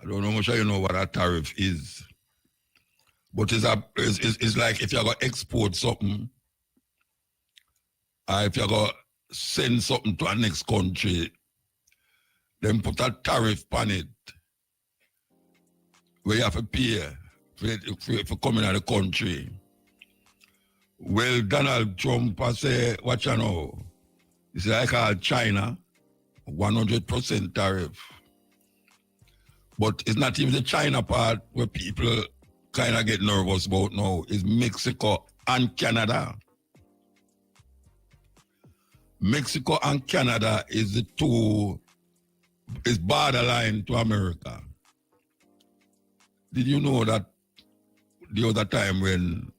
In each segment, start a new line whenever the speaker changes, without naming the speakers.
I don't know much you know what a tariff is. But it's like if you're going to export something, or if you're going to send something to a next country, then put a tariff on it where you have to pay for coming out of the country. Well, Donald Trump has said, what you know, he said, I call China 100% tariff. But it's not even the China part where people kind of get nervous about now. It's Mexico and Canada. Mexico and Canada is the two, is borderline to America. Did you know that the other time when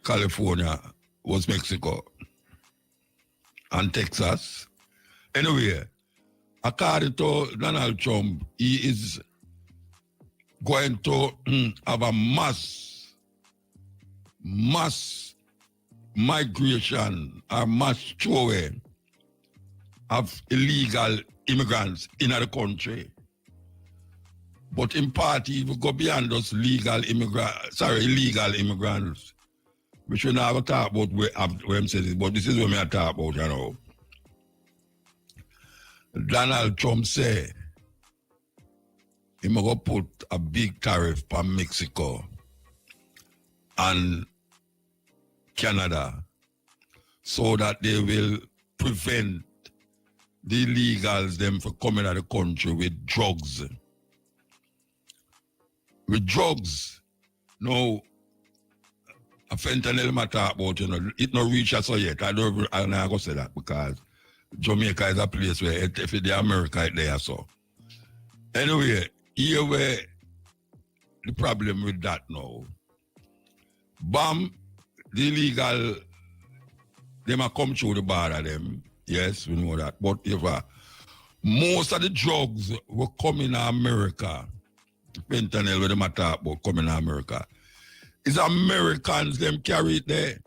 California was Mexico and Texas? Anyway, according to Donald Trump, he is going to have a mass migration or mass throwaway of illegal immigrants in the country. But in part, he will go beyond those illegal immigrants, which we never talk about where I'm saying, but this is what I talk about, you know. Donald Trump said, he's going to put a big tariff on Mexico and Canada so that they will prevent the illegals them from coming out of the country with drugs. With drugs. No, a fentanyl I talk about, you know, it not reach us yet. I'm not going to say that because Jamaica is a place where if it's America, it's there so. Anyway, here where the problem with that now. Bam, the illegal, they might come through the border them. Yes, we know that. But if most of the drugs were coming to America, fentanyl where they might talk about coming to America, it's Americans them carry it there.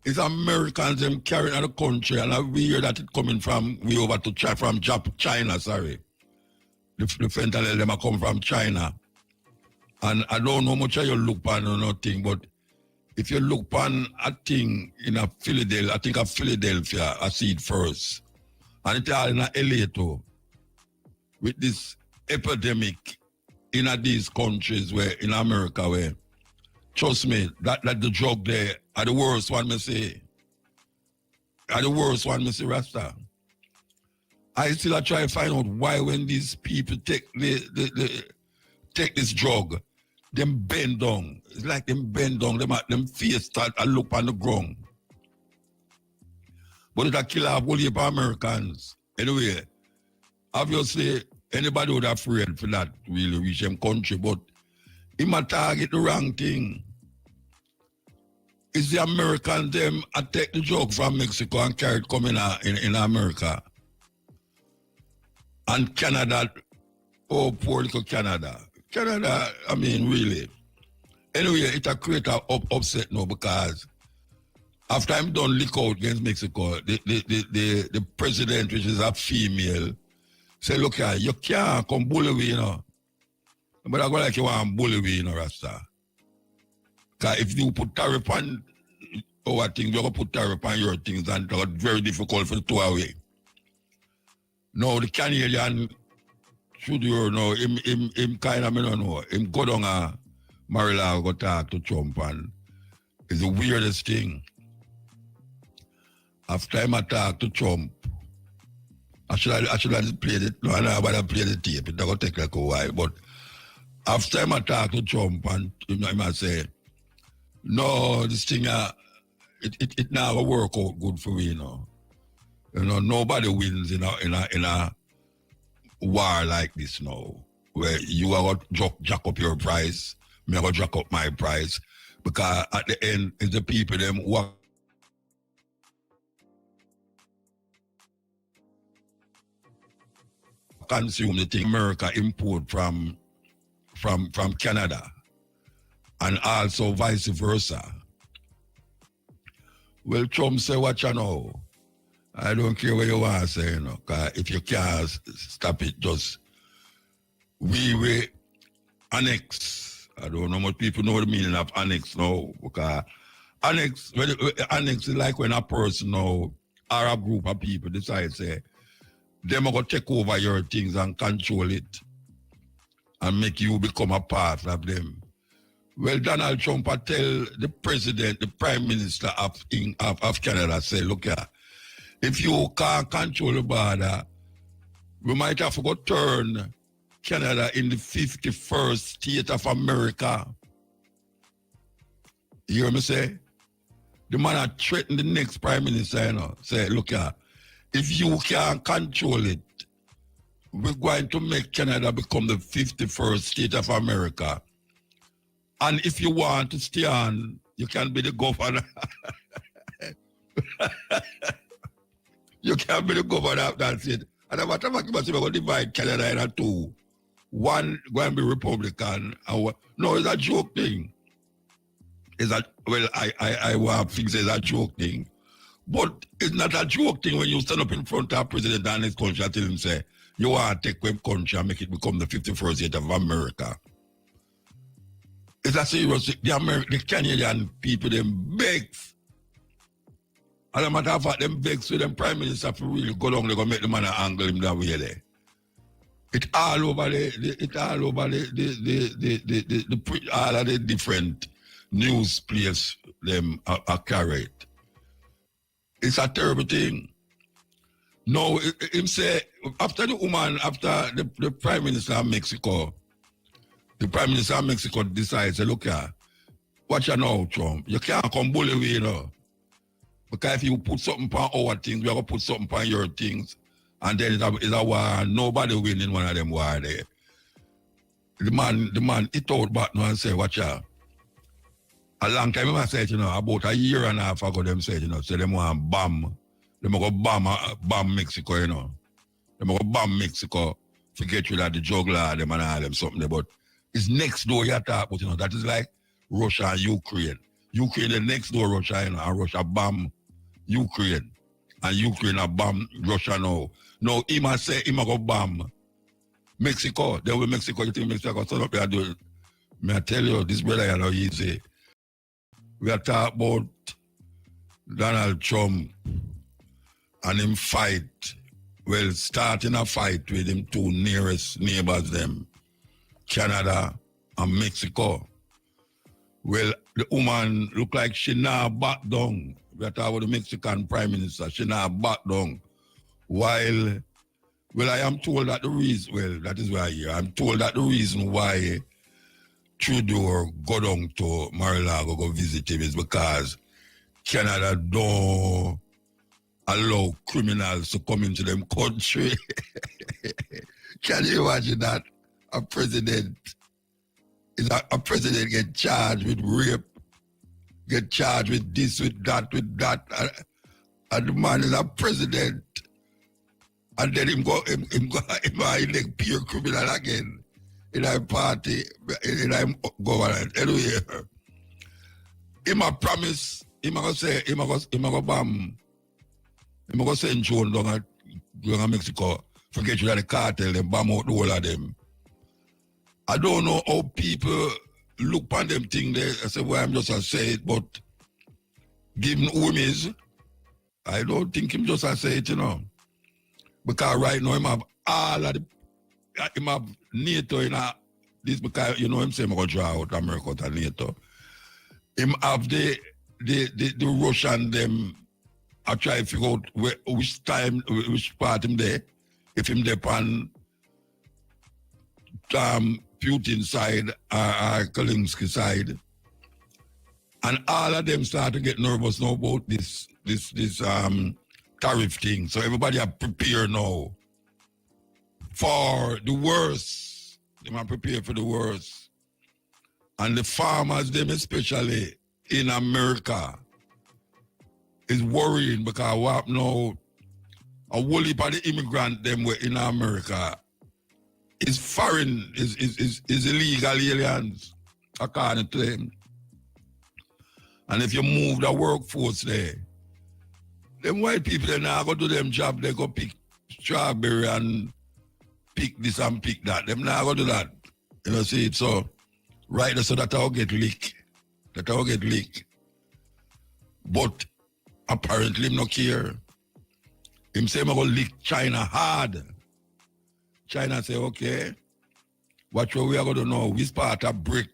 It's Americans them carry it in the country, and we hear that it coming from we over to China, sorry. The fentanyl them are come from China. And I don't know much how you look on or nothing, but if you look on a thing in a Philadelphia, I think of Philadelphia, I see it first. And it's all in a LA too. With this epidemic in these countries where, in America, where, trust me, that the drug there are the worst one, me say. Are the worst one, me say, Rasta. I still try to find out why when these people take take this drug, them bend down. It's like them bend down, them face start and look on the ground. But it'll kill off all the Americans. Anyway, obviously, anybody would afraid for that really reach them country, but he might target the wrong thing. It's the Americans them take the drug from Mexico and carry it coming in America. And Canada, oh, poor little Canada. Canada, I mean, really. Anyway, it a create an upset now because after I'm done lick out against Mexico, the president, which is a female, say, look here, you can't come bully me, you know. But I go like you want to bully me, you know, Rasta. Because if you put tariff on our things, you're going to put tariff on your things, and it's very difficult for the two away. No, the Canadian should you know, him kind of, I don't know, him go down a Mar-a-Lago go talk to Trump, and it's the weirdest thing. After I talk to Trump, I should have played it. No, I know about to play the tape. It's going to take like a while. But after I talk to Trump, and he might say, no, this thing, it now work out good for me, you know. You know, nobody wins in a war like this now, where you are going to jack up your price, me are going to jack up my price, because at the end, it's the people them who are consume the thing America import from Canada, and also vice versa. Well, Trump say, what you know? I don't care what you want to say, you know, because if you can't stop it, just we will annex. I don't know much people know the meaning of annex now, because annex is like when a person now or a group of people decide say them are gonna take over your things and control it and make you become a part of them. Well, Donald Trump tell the president, the prime minister of Canada, say, look here, if you can't control the border, we might have to go turn Canada in the 51st state of America. You hear me say? The man had threatened the next prime minister, you know, say, look here, if you can't control it, we're going to make Canada become the 51st state of America. And if you want to stay on, you can be the governor. You can be the governor of that state. And I'm talking about we're going to divide Canada into two. One going to be Republican. No, it's a joke thing. It's a, well, I want to think it's a joke thing. But it's not a joke thing when you stand up in front of a president and his country and tell him, say, you want to take one country and make it become the 51st state of America. It's a serious thing. The Canadian people, them begs. As a matter of fact, them begs with them prime minister for really go down, they're going to make the man angle him that way there. It's all over all of the different news places them are carried. It's a terrible thing. No, him say, after the woman, after the prime minister of Mexico, the prime minister of Mexico decides, look here, watch you now, Trump. You can't come bully me, you know. Because if you put something on our things, we are going to put something on your things. And then it's a war, nobody winning one of them war there. The man, he thought back now and said, watch out. A long time I said, you know, about a year and a half ago, them said, you know, so them want bomb. Them go bomb Mexico, you know. Them go bomb Mexico, forget you that the juggler, them and all them something there. But it's next door you talk about, you know, that is like Russia and Ukraine. Ukraine the next door Russia, you know, and Russia bomb Ukraine. And Ukraine a bomb Russia now. Now, him a say, him a go bomb Mexico. Then with Mexico, you think Mexico stand up there and do it. May I tell you, this brother, you know, easy. We are talking about Donald Trump and him fight, well, starting a fight with him two nearest neighbors them, Canada and Mexico. Well, the woman look like she not back down. We are talking about the Mexican Prime Minister, she not back down. While, well, I am told that the reason, well, that is why I'm told that the reason why Trudeau go down to Mar-a-Lago go visit him is because Canada don't allow criminals to come into them country. Can you imagine that? A president get charged with rape, get charged with this, with that, and the man is a president, and then him elect peer criminal again in our party, in our government. Anyway, him a promise, him a go say, him a go bomb. I'm going to send Joan down to Mexico, forget you that the cartel, them bomb out the whole of them. I don't know how people look on them things there. I say, well, I'm just going to say it, but given who him is, I don't think him just going to say it, you know. Because right now, him have all of the, him have NATO in this, because, you know, him say, I'm going to draw out America to NATO. Him have the Russian, them, I try to figure out which part him there. If him there on Putin's side or Kalinski's side. And all of them start to get nervous now about this tariff thing. So everybody are prepared now for the worst. They are prepared for the worst. And the farmers, them especially in America, is worrying because what now a whole heap of the immigrant them were in America is foreign, is illegal aliens, according to them. And if you move the workforce there, them white people they now go do them job, they go pick strawberry and pick this and pick that. Them not going to do that. You know, see it? So, right, so that I'll get leak. That I'll get leak. But apparently him not care. Him say I'm going to lick China hard. China say, okay, what we are going to know, which part of brick,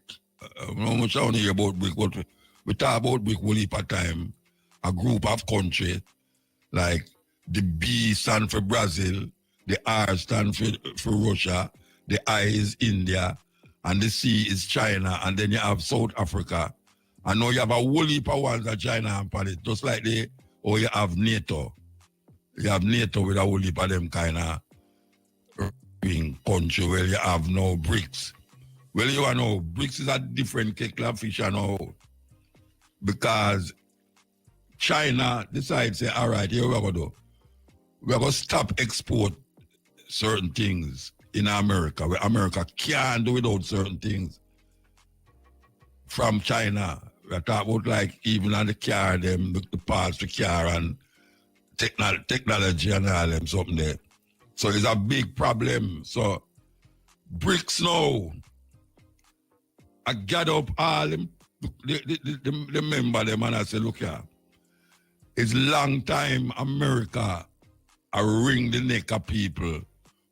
how much I want to hear about brick, but we talk about brick one heap of time. A group of countries, like the B stand for Brazil, the R stand for Russia, the I is India, and the C is China, and then you have South Africa. And now you have a whole heap of ones that China and Palestine, just like you have NATO. You have NATO with a whole heap of them kind of country where you have no BRICS. Well, you know, BRICS is a different kettle of fish now. Because China decides, say, all right, here we're going to do. We're going to stop export certain things in America, where America can't do without certain things from China. We're talking about like even on the car, them, the parts, the car and technology and all them, something there. So it's a big problem. So BRICS now, I gather up all them, the member them and I say, look here, it's long time America I wring the neck of people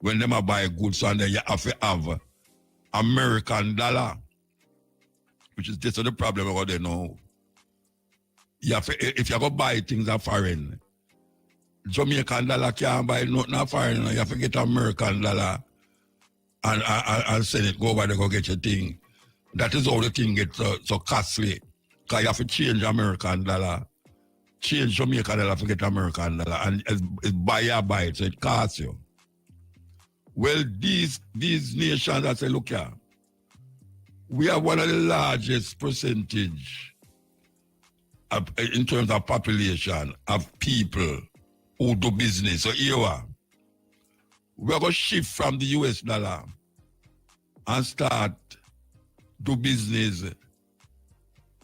when them buy goods and then you have to have American dollar, which is this is the problem about they know. You have to, if you go buy things are foreign, Jamaican dollar can't buy nothing foreign. You have to get American dollar and send it go over there go get your thing. That is how the thing gets so costly. Because you have to change American dollar. Change Jamaican dollar to get American dollar. And it's buy it, so it costs you. Well, these nations, I say, look here, we have one of the largest percentage in terms of population of people who do business. So here we're going to shift from the US dollar and start do business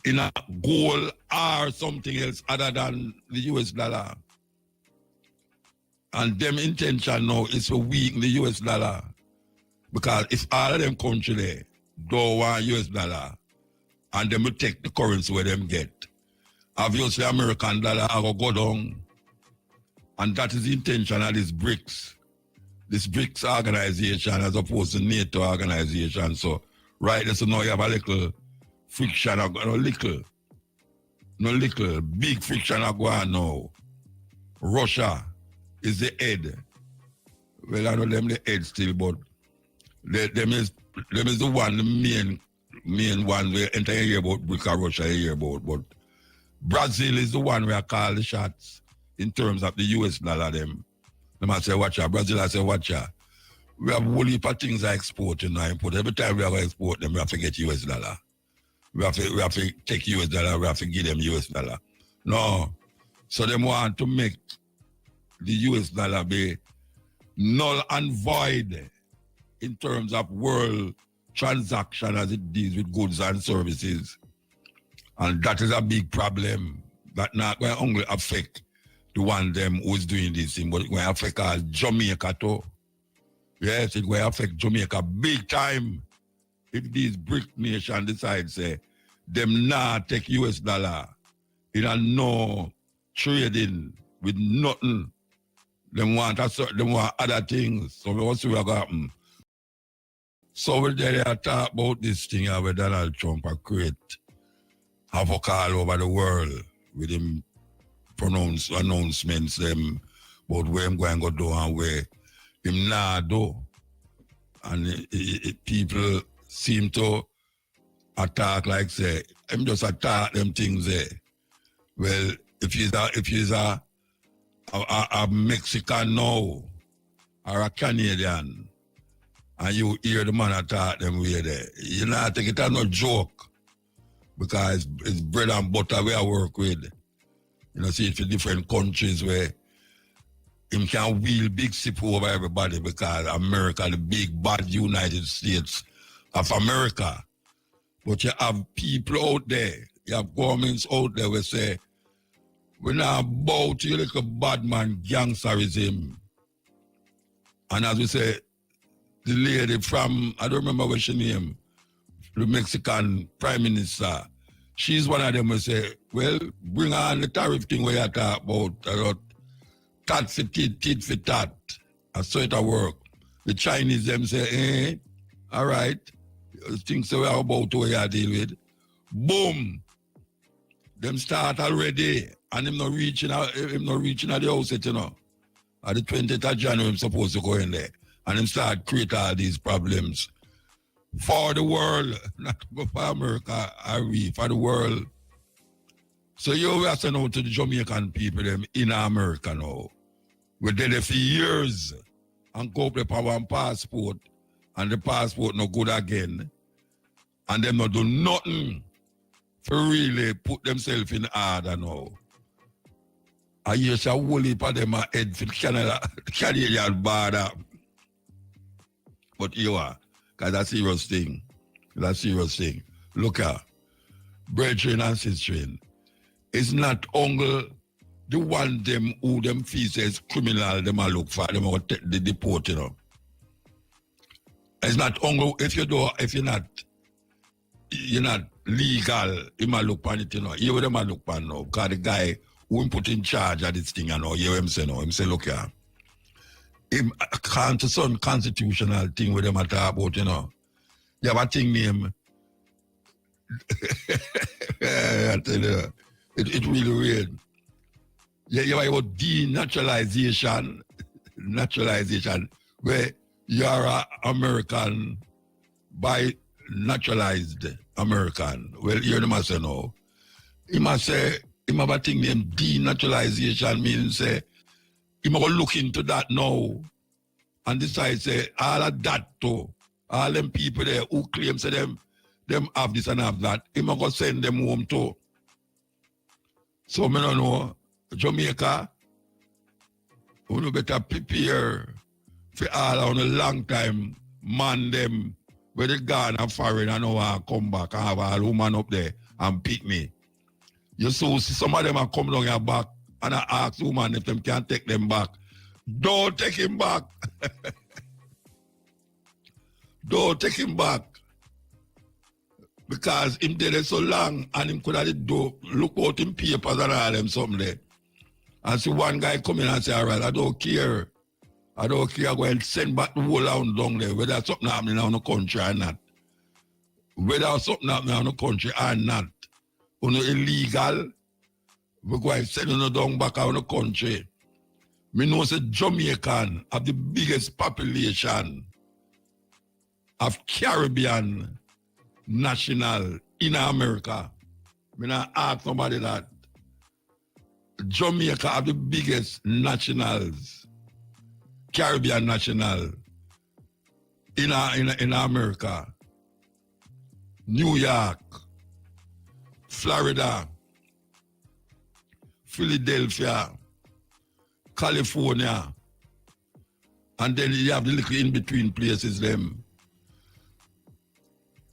in a gold or something else other than the US dollar. And them intention now is to weaken the US dollar. Because if all of them countries there don't want US dollar, and them will take the currency where them get, obviously American dollar will go down. And that is the intention of this BRICS. This BRICS organization as opposed to NATO organization. So right, so now you have a little friction, no little, big friction going on now. Russia is the head. Well, I know them the head still, but them is the one, the main one we enter here about BRICS Russia here about. But Brazil is the one where I call the shots in terms of the US dollar them. Them I say, watch out. Brazil I say, watch out. We have a whole heap of things I export and I import. Every time we are going to export them, we have to get US dollar. We have to take US dollar, we have to give them US dollar. No. So they want to make the US dollar be null and void in terms of world transaction as it deals with goods and services. And that is a big problem. That not going to only affect the one them who's doing this thing, but it going to affect Jamaica too. Yes, it will affect Jamaica big time if these BRIC nations decide, say, them not take US dollar. It are no trading with nothing. Them want other things. So we see what happen. So we they talk about this thing where Donald Trump create havoc all over the world with him announcements them about where I'm going to do and where him not do. And people seem to attack like say, him just attack them things there. Well, if he's a Mexican now or a Canadian and you hear the man attack them way there, you know, I think it's no joke because it's bread and butter we I work with. You know, see it for different countries where him can wheel big sip over everybody because America, the big bad United States of America. But you have people out there, you have governments out there who say, we're not about you like a bad man gangsterism. And as we say, the lady from, I don't remember what she name, the Mexican Prime Minister. She's one of them who say, well, bring on the tariff thing where you talk about tat for tit for tat. And so it'll work. The Chinese them say, all right, things we are about to where you deal with. Boom. Them start already. And him not reaching at the house, you know. At the 20th of January, I'm supposed to go in there. And him start create all these problems. For the world, not for America, for the world. So you have to know to the Jamaican people them in America now. We're there for years and go up for one passport and the passport no good again. And them not do nothing for really put themselves in order now. I hear a whole heap of them are head for Canadian border. But you are. Because that's a serious thing. That's a serious thing. Look at brethren and sistren. It's not only the one them who them feel says criminal them a look for, them will take the deport, you know. It's not only if you're not legal, you might look on it, you know. You them a look on now. Because the guy who put in charge of this thing, you know, you hear him say no. Him say, look here. Him can't some constitutional thing with them at about, you know. You have a thing named I tell you, it really weird. You have about denaturalization, where you are an American by naturalized American. Well, you must say no. He must say, he have a thing named denaturalization, means say, he must look into that now and decide, say, all of that too, all them people there who claim, say, them have this and have that, he must go send them home too. So, I don't know, Jamaica, you better prepare for all on a long time, man them, where they gone and foreign and now come back and have a woman up there and pick me. You see some of them are come down your back and I ask woman if them can take them back. Don't take him back. Don't take him back. Because him did it so long and him could have do look out in papers and all them something there. And see one guy come in and say, all right, I don't care. I don't care. Go and send back the whole round down there, whether something happening in the country or not. Whether something happening in the country or not. When illegal, we go and send you down back out in the country. Me know say Jamaican have the biggest population of Caribbean national in America. Me not ask nobody that. Jamaica have the biggest nationals, Caribbean national in America. New York, Florida, Philadelphia, California, and then you have the little in-between places them.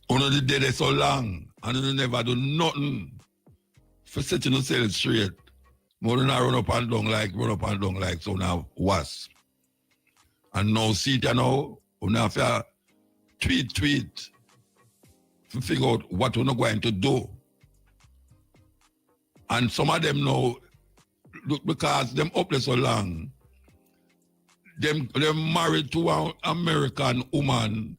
One of the dead is so long, and you never do nothing for setting yourself straight. More than I run up and down like so now was. And now see it now, you have to tweet to figure out what we're not going to do. And some of them now, because them up there so long, them married to an American woman,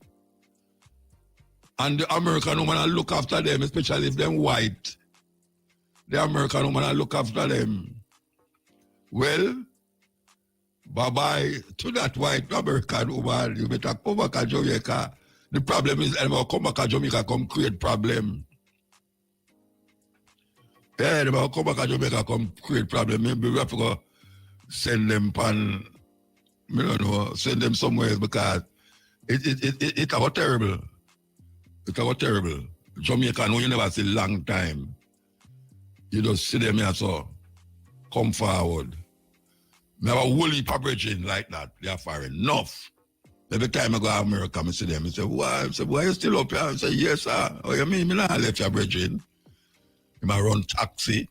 and the American woman will look after them, especially if them white. The American woman will look after them. Well, bye-bye to that white American woman. You better come back to Jamaica. The problem is, come back to Jamaica, come create problem. Yeah, they come back to Jamaica, come create problem. Maybe we have to go send them pan, I don't know, send them somewhere because it got terrible. It got terrible. Jamaica, no, you never see long time. You just see them here, so come forward. I have a whole heap of bridging like that. They are far enough. Every time I go to America, I see them. I say, why? I say, why are you still up here? I say, yes, sir. Oh, you mean? I left your bridging. They might run taxi.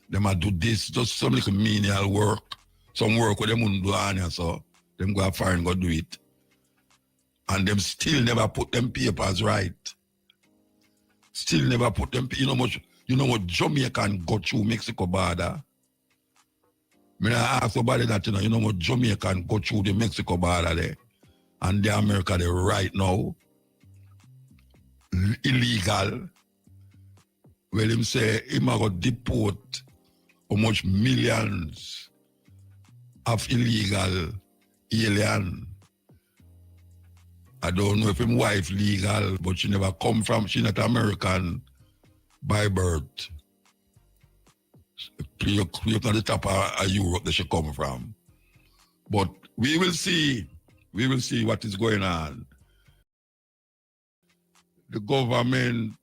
They might do this, just some little menial work. Some work with them wouldn't do on here, so them go far and go do it. And them still never put them papers right. Still never put them, you know what Jamaican go through Mexico border? I ask somebody that, you know what Jamaican go through the Mexico border there. And the America there right now. Illegal. Well, him say, him a go deport how much millions of illegal alien. I don't know if him wife legal, but she never come from, she not American by birth. You're on the top of Europe that she come from. But we will see what is going on. The government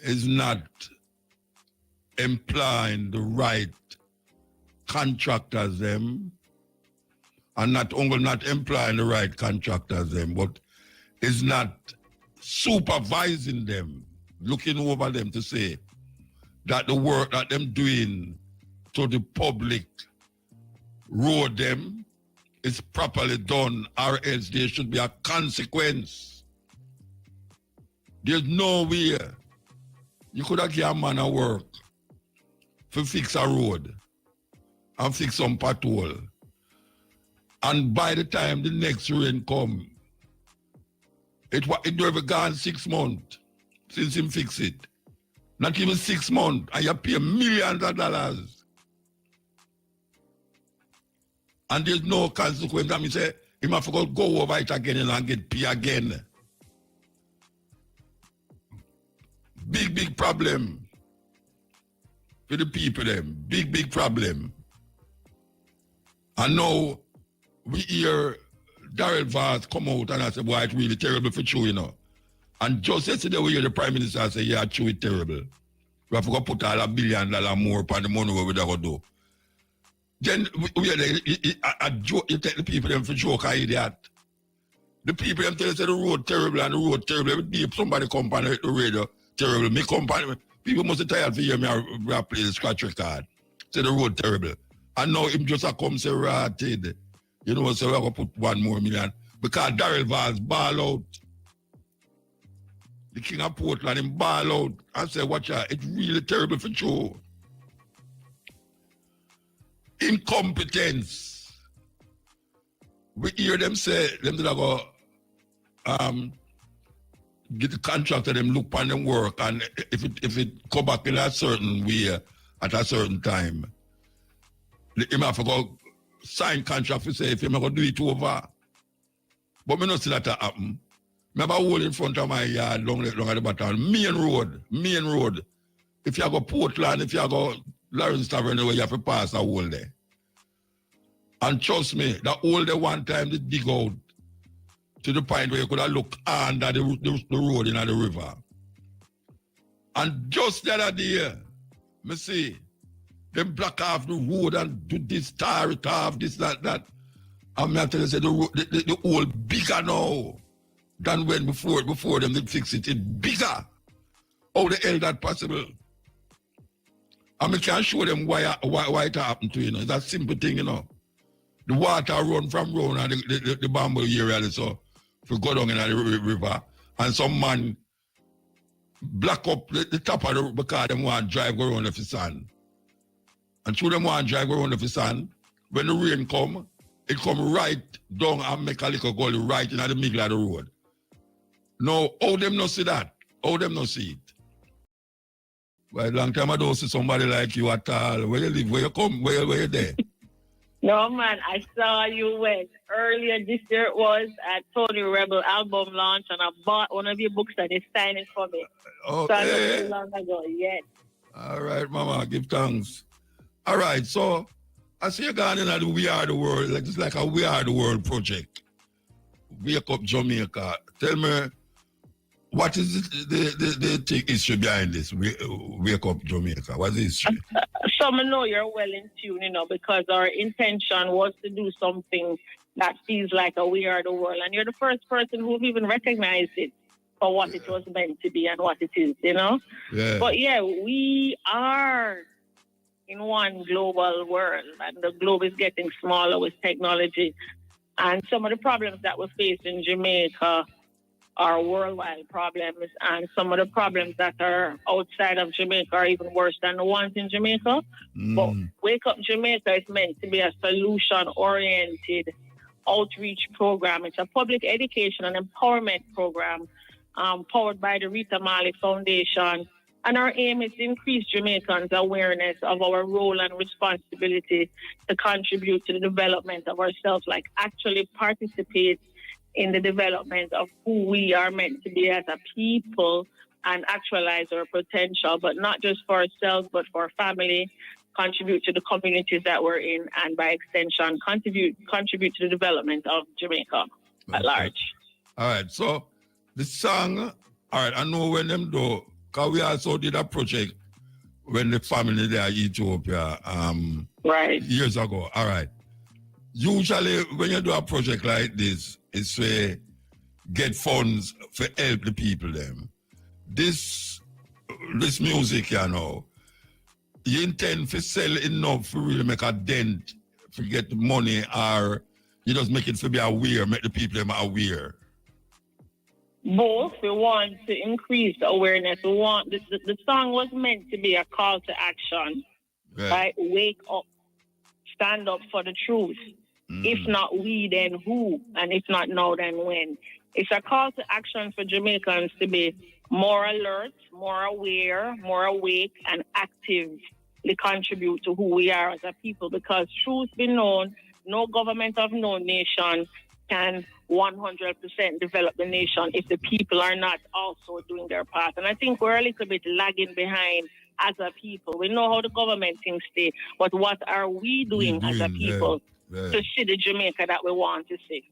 is not employing the right contractors them, and not only not employing the right contractors them, but is not supervising them, looking over them to say that the work that them doing to the public road them is properly done, or else there should be a consequence. There's no way you could have given a man a work to fix a road and fix some pothole. And by the time the next rain come, it never gone 6 months since him fix it. Not even 6 months, and you pay millions of dollars. And there's no consequence. I mean, say, he must go over it again and get paid again. Big problem for the people them. Big problem. And now we hear Darrell Vaz come out and I say, boy, it's really terrible for you, you know. And just yesterday we hear the Prime Minister say, yeah, true, it's terrible. We have to go put all $1 billion more upon the money we going to do. Then we hear you take the people them for joke, idiot. The people them tell us the road terrible and the road terrible. Every day somebody come on the radio, terrible. Me company, people must be tired for hear me I play the scratch record. Say the road terrible. And now him just a come say rotted. You know, so we're going to put $1 more million. Because Darrell Vaz ball out. The King of Portland, him ball out and say, watch out, it's really terrible for you. Incompetence. We hear them say, them that go get the contractor, them look on them work, and if it come back in a certain way at a certain time, him have to go sign contract to say if him going to do it over. But me not see that happen. I have a hole in front of my yard, long at the bottom. Main road. If you go Portland, if you go Lawrence Tavern, you have to pass a hole there. And trust me, that hole there one time they dig out to the point where you could have looked under the road in the river. And just the other day, me see, them block off the road and do this, tar it off, this, that. And me tell you, say the hole bigger now than when before them they fix it. It's bigger. How the hell that possible? And I can show them why it happened to you know. It's a simple thing, you know. The water run from round and the bamboo area, so if go down in the river, and some man block up the top of the river because them want to drive around the sun. And through them want to drive around the sun, when the rain come, it come right down and make a little gully right in the middle of the road. Now, how them not see that? How them not see it? Well, long time I don't see somebody like you at all. Where you live? Where you come? Where you there?
No, man, I saw you when earlier this year it was at Tony Rebel album launch, and I bought one of your books and you signed it for me.
Oh,
so not too long ago, yes.
All right, Mama, give thanks. All right, so I see you going in at the We Are the World, like it's like a We Are the World project. Wake Up Jamaica. Tell me, what is the issue behind this? Wake Up Jamaica. What's the issue?
Some know you're well in tune, you know, because our intention was to do something that feels like a We Are the World. And you're the first person who've even recognized it for what it was meant to be and what it is, you know?
Yeah.
But yeah, we are in one global world, and the globe is getting smaller with technology. And some of the problems that we face in Jamaica are worldwide problems, and some of the problems that are outside of Jamaica are even worse than the ones in Jamaica. But Wake Up Jamaica is meant to be a solution-oriented outreach program. It's a public education and empowerment program powered by the Rita Marley Foundation. And our aim is to increase Jamaicans' awareness of our role and responsibility to contribute to the development of ourselves, like actually participate in the development of who we are meant to be as a people and actualize our potential, but not just for ourselves, but for our family, contribute to the communities that we're in, and by extension, contribute to the development of Jamaica at large.
All right, so the song, all right, I know when them do, because we also did a project when the family there in Ethiopia
right.
years ago. All right. Usually when you do a project like this, it's to get funds for help the people them. This music, you know, you intend to sell enough to really make a dent, to get the money, or you just make it to be aware, make the people them aware?
Both. We want to increase the awareness. We want the song was meant to be a call to action. Right? Wake up, stand up for the truth. If not we, then who? And if not now, then when? It's a call to action for Jamaicans to be more alert, more aware, more awake, and actively contribute to who we are as a people. Because truth be known, no government of no nation can 100% develop the nation if the people are not also doing their part. And I think we're a little bit lagging behind as a people. We know how the government thinks they, but what are we doing as a people to see the Jamaica that we want to see?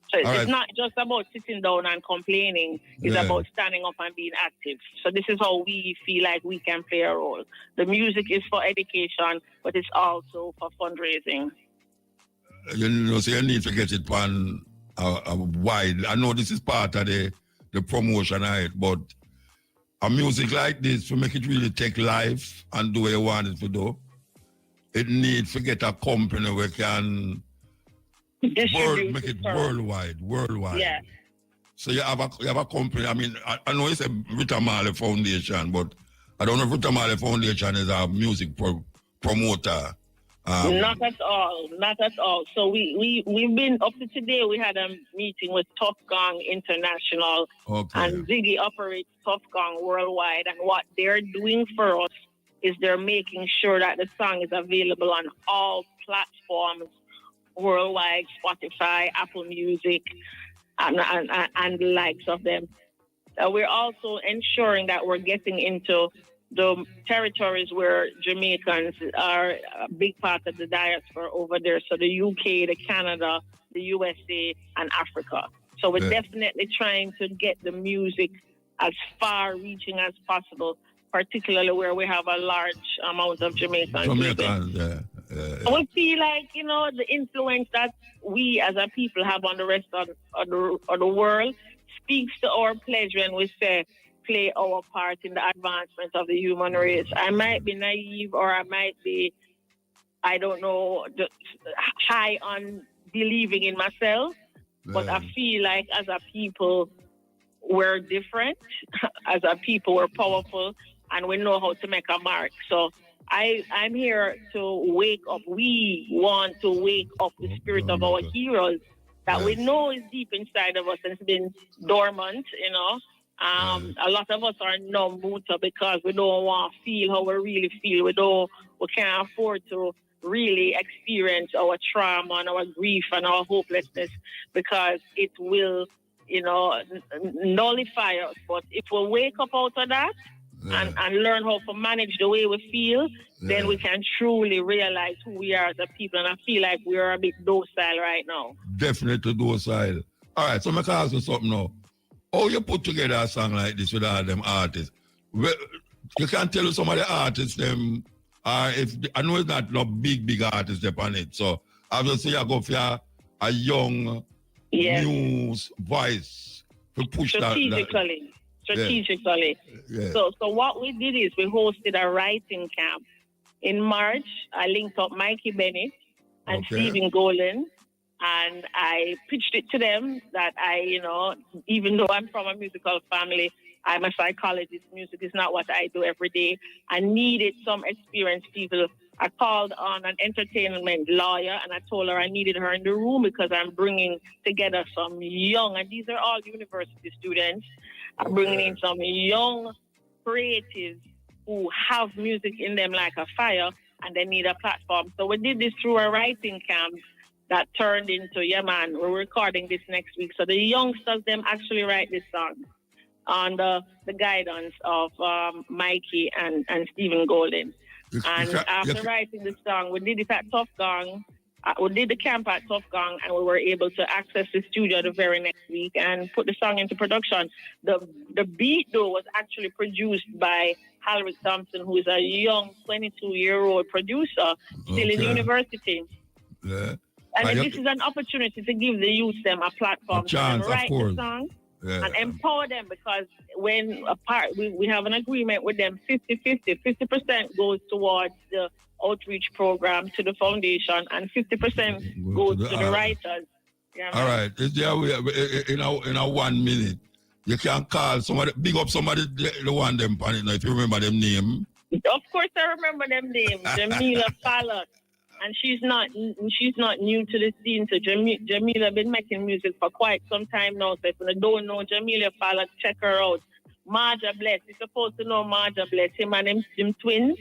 So it's not just about sitting down and complaining. It's about standing up and being active. So this is how we feel like we can play a role. The music is for education, but it's also for fundraising.
You know, so you need to get it on a wide. I know this is part of the promotion of it, but a music like this, to make it really take life and do what you want it to do, it needs to get a company where can make it worldwide. Yeah. So you have a company. I mean, I know it's a Rita Marley Foundation, but I don't know if Rita Marley Foundation is a music promoter.
Not at all. So we've been up to today. We had a meeting with Tough Gong International, and Ziggy operates Tough Gong worldwide. And what they're doing for us is they're making sure that the song is available on all platforms worldwide: Spotify, Apple Music, and the likes of them. We're also ensuring that we're getting into the territories where Jamaicans are a big part of the diaspora over there. So the UK, the Canada, the USA, and Africa. So we're definitely trying to get the music as far reaching as possible, particularly where we have a large amount of Jamaicans. We feel like, you know, the influence that we as a people have on the rest of the world speaks to our pledge when we say play our part in the advancement of the human race. I might be naive, or I might be, I don't know, high on believing in myself, but I feel like as a people, we're different. As a people, we're powerful, and we know how to make a mark. So I'm here to wake up. We want to wake up the spirit of our heroes that we know is deep inside of us, and it's been dormant, you know. A lot of us are numb, Muta, because we don't want to feel how we really feel. We can't afford to really experience our trauma and our grief and our hopelessness, because it will, you know, nullify us. But if we wake up out of that and learn how to manage the way we feel, then we can truly realize who we are as a people. And I feel like we're a bit docile right now.
Definitely docile. All right, so I'm going to ask you something now. How you put together a song like this with all them artists? Well, you can tell some of the artists them, if I know it's not no big artists on it. So obviously I go for a young new voice to push
strategically. Yeah. So what we did is we hosted a writing camp in March. I linked up Mikey Bennett and Stephen Golan And I pitched it to them that even though I'm from a musical family, I'm a psychologist. Music is not what I do every day. I needed some experienced people. I called on an entertainment lawyer, and I told her I needed her in the room because I'm bringing together some young, and these are all university students. I'm bringing in some young creatives who have music in them like a fire, and they need a platform. So we did this through a writing camp that turned into, we're recording this next week. So the youngsters, them actually write this song under the guidance of Mikey and Stephen Golden. And after writing the song, we did it at Tough Gong. We did the camp at Tough Gong, and we were able to access the studio the very next week and put the song into production. The beat, though, was actually produced by Halrick Thompson, who is a young 22-year-old producer still in university.
Yeah.
And this is an opportunity to give the youth them a platform to write the song and empower them, because when we have an agreement with them 50-50. 50% goes towards the outreach program to the foundation, and 50% goes to the writers. Yeah,
all right. In a 1 minute, you can call somebody, big up somebody, the one them on it now, if you remember them name.
Of course I remember them names. Jamila Fallot. And she's not new to the scene. So Jamila been making music for quite some time now. So if you don't know Jamila Fallot, check her out. Marja Bless, you're supposed to know Marja Bless. Him and them twins,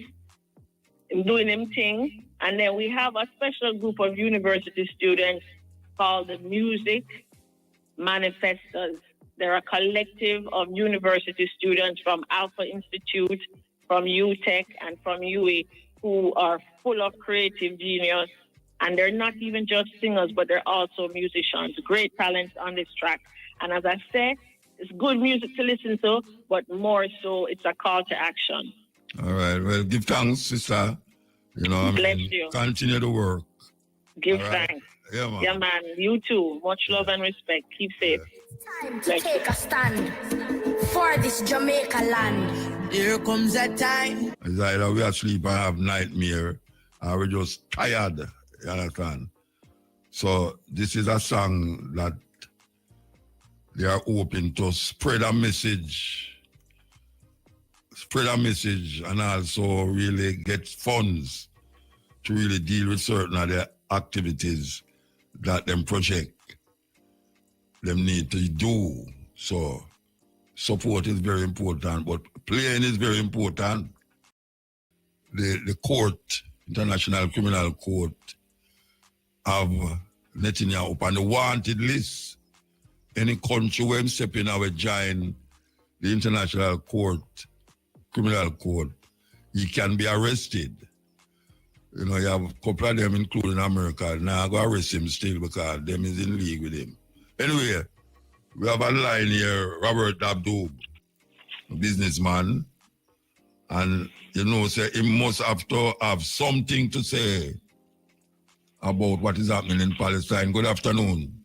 him doing them thing. And then we have a special group of university students called the Music Manifestors. They're a collective of university students from Alpha Institute, from UTech, and from UA, who are full of creative genius. And they're not even just singers, but they're also musicians. Great talents on this track. And as I said, it's good music to listen to, but more so, it's a call to action.
All right. Well, give thanks, sister.
Bless you.
Continue the work.
Give thanks.
Yeah, man.
Yeah, man. You too. Much love and respect. Keep safe.
Time to take a stand for this Jamaica land. Here comes that time.
It's either we are asleep and have nightmare, or we're just tired. You understand? So this is a song that they are hoping to spread a message, and also really get funds to really deal with certain of the activities that them project them need to do. So support is very important, but playing is very important. The court, International Criminal Court, have Netanyahu up on the wanted list. Any country where step in our join the International Court, Criminal Court, he can be arrested. You have a couple of them, including America. Now I go arrest him still because them is in league with him. Anyway, we have a line here, Robert Dabdoob, a businessman, and say he must have to have something to say about what is happening in Palestine. Good afternoon.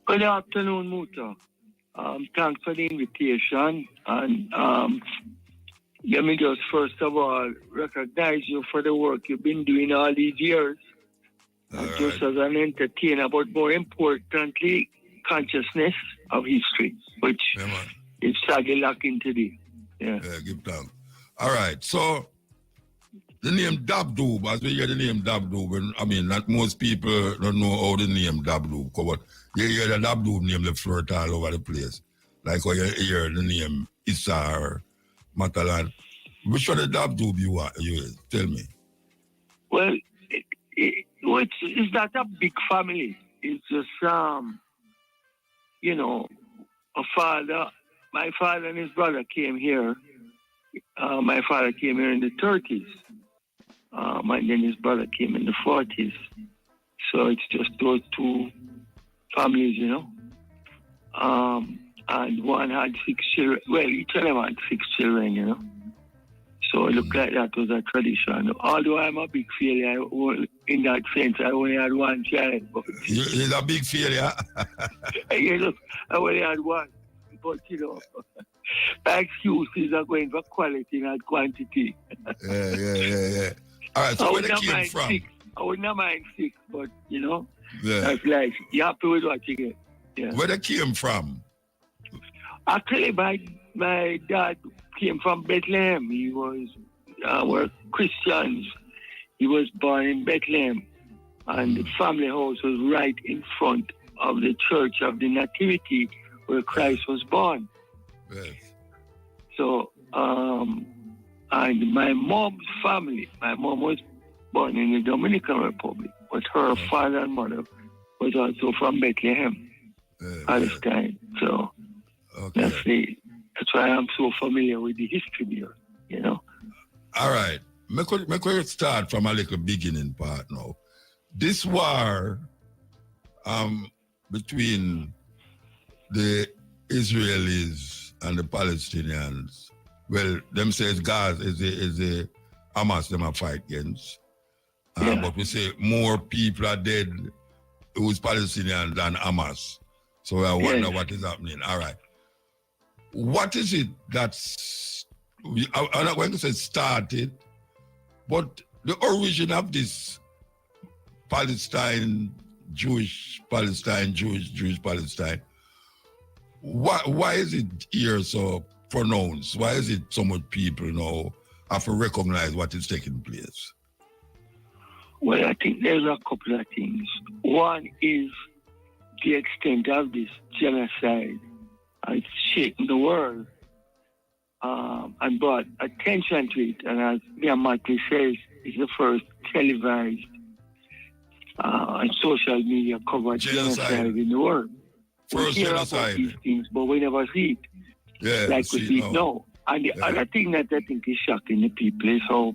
Good afternoon, Muta. Thanks for the invitation. And let me just first of all recognize you for the work you've been doing all these years, just as an entertainer, but more importantly, consciousness of history, which is sadly lacking today. Yeah,
give thanks. All right, so the name Dabdoob, as we hear the name Dabdoob, I mean, not most people don't know how the name Dabdoob come, but you hear the Dabdoob name, they flirt all over the place. Like how you hear the name Issa or Matalan. Which one of the Dabdoob you tell me?
Well, it's not a big family. It's just, a father. My father and his brother came here. My father came here in the 30s. And then his brother came in the 40s. So it's just those two families, And one had 6 children. Well, each of them had 6 children, So it looked like that was a tradition. Although I'm a big failure in that sense, I only had one child.
You're a big failure?
I only had one. But, my excuses are going for quality, not quantity.
Yeah. All right, so where they came from?
I would not mind 6, but,
Yeah.
That's life. You happy with what you get. Yeah.
Where they came from?
Actually, my dad came from Bethlehem. He was, were Christians. He was born in Bethlehem. And the family house was right in front of the Church of the Nativity where Christ was born.
Yes.
So, and my mom's family, my mom was born in the Dominican Republic, but her father and mother was also from Bethlehem, Palestine. So that's why I'm so familiar with the history there, you know.
All right. Make we start from a little beginning part now. This war between the Israelis and the Palestinians, well, them says Gaza is a Hamas them a fight against. But we say more people are dead who's Palestinian than Hamas. So I wonder what is happening. All right. What is it that's, I'm not going to say started, but the origin of this Palestine, Jewish Palestine, Jewish Palestine, why is it here so pronounced? Why is it so much people now have to recognize what is taking place?
Well, I think there's a couple of things. One is the extent of this genocide. It's shaking the world and brought attention to it. And as Miyamati says, it's the first televised and social media covered genocide in the world.
First
we hear
genocide.
About these things, but we never see it.
Yeah,
like we see it now. And the other thing that I think is shocking the people is how